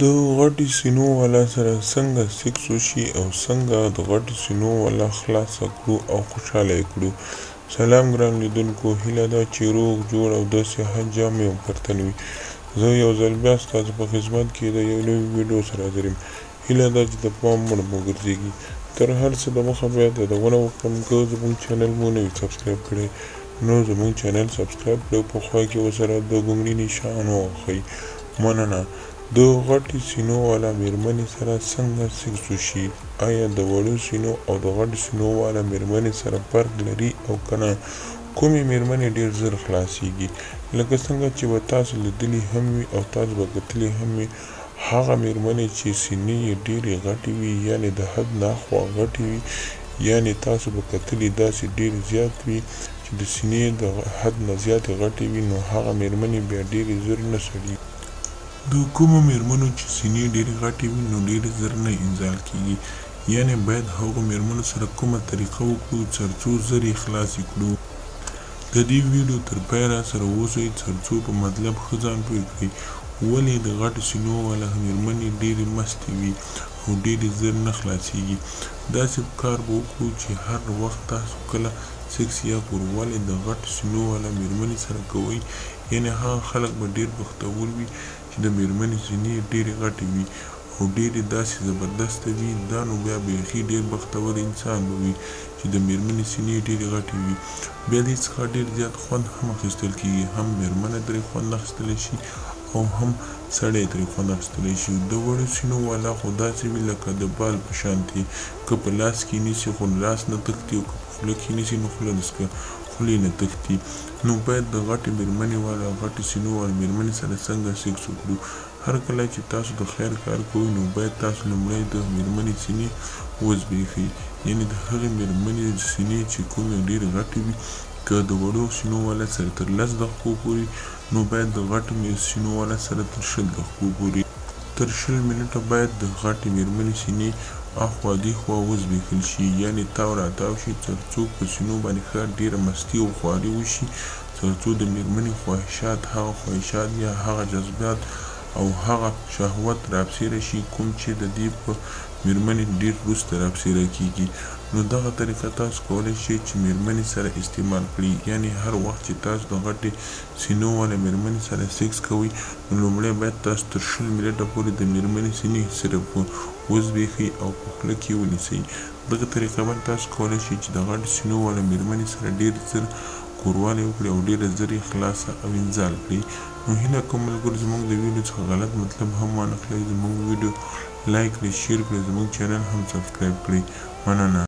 د غټې سینو والا سره څنګه سیکس وشي او څنګه د غټې سینو والا خلاصه کړو او خوشحاله یې کړو. سلام ګران لیدونکو، هیله ده چې روغ جوړ او د صحت جامې او برتن وي. زه یو ځل بیا ستاسو په خدمت کې د یو نوي ویډیو سره حاضر یم. هیله ده چې د پام وړ مو ګرځېږي. تر هر څه دمخه باید یادونه وکړم که زموږ چینل مو نه وي سبسکرایب کړی نو زموږ چینل سبسکرایب کړئ، په خوا کې ورسره د ګمري نشان ووهئ. مننه. د غټې سینو والا میرمنې سره څنګه سیکس وشي؟ آیا د وړو سینو او د غټې سینو والا میرمنې سره فرق لري او که نه؟ کومې میرمنې ډېر ژر خلاصیږي؟ لکه څنګه چې به تاسو لیدلي هم وي او تاسو به کتلي هم وي، هغه میرمنې چې سینې یې ډېرې غټې وي، یعنې د حد نه خوا غټې وي، یعنې تاسو به کتلي داسې ډېر زیات وي چې د سینې د حد نه زیاتې غټې وي، نو هغه میرمنې بیا ډېرې ژر نه سړي. د کومو میرمنو چې سینې ډېرې غټې وي نو ډېرې ژر نه انزال کیږي، یعنې باید هغو میرمنو سره کومه طریقه وکړو تر څو ژر یې خلاصې کړو. د دې ویډیو تر پایه راسره اوسئ تر څو په مطلب ښه ځان پوه کړئ. ولې د غټو سینو والا میرمنې ډېرې مستې وي او ډېرې ژر نه خلاصیږي؟ داسې کار به وکړو چې هر وخت تاسو کله سیکس یا کوروالی د غټو سینو والا میرمنې سره کوئ، یعنې هغه خلک به ډېر بختور وي چې د میرمنې سینې ډېرې غټې وي او ډېرې داسې زبردسته وي. دا نو بیا بیخي ډېر بختور انسان به وي چې د میرمنې سینې ډېرې غټې وي. بیا دې څخه ډېر زیات خوند هم اخیستل کېږي، هم میرمنه ترې خوند اخیستلی شي او هم سړی ترې خوند اخیستلی شي. د وړو سینو والا خو داسې وي لکه د بال په شانتې، که په لاس کې نیسي خو لاس نه تښتي او که په خوله کې نیسي نو خولې نه تښتي. نو باید د غټې میرمنې والا غټې سینو والا میرمنې سره څنګه سیکس وکړو؟ هر کله چې تاسو د خیر کار کوئ نو باید تاسو لومړی د میرمنې سینې وزبېښئ، یعنې د هغې میرمنې سینې چې کومې ډېرې غټې وي، که د وړو سینو والا سره تر 10 دقیقو پورې، نو باید د غټو سینو والا سره تر 20 دقیقو پورې. تر 20 منټه باید د غټې میرمنې سینې اخوا دیخوا وزبېښل شي، یعنې تاو راتاو شي، تر څو په سینو باندې ښه ډېره مستي او خواري وشي، تر څو د میرمنې خواهشات، هغه خواهشات یا هغه جذبات او هغه شهوت رابسیره شي کوم چې د دې په میرمنې ډېر وروسته رابسیره کیږي. نو دغه طریقه تاسو کولی شئ چې میرمنې سره استعمال کړئ، یعنې هر وخت چې تاسو د غټې سینو والا میرمنې سره سیکس کوئ نو لومړی باید تاسو تر 20 منټه پورې د میرمنې سینې صرف وزبېښئ او په خوله کې ونیسئ. دغه طریقه باندې تاسو کولی شئ چې د غټې سینو والا میرمنې سره ډېر ژر کوروالی وکړئ او ډېره ژر یې خلاصه او انزال کړئ. نو هیله کوم ملګرو زموږ د ویډیو څخه غلط مطلب هم وانخلئ، زموږ ویډیو لایک کړئ، شیر کړئ، زموږ چینل هم سبسکرایب کړئ. مننه.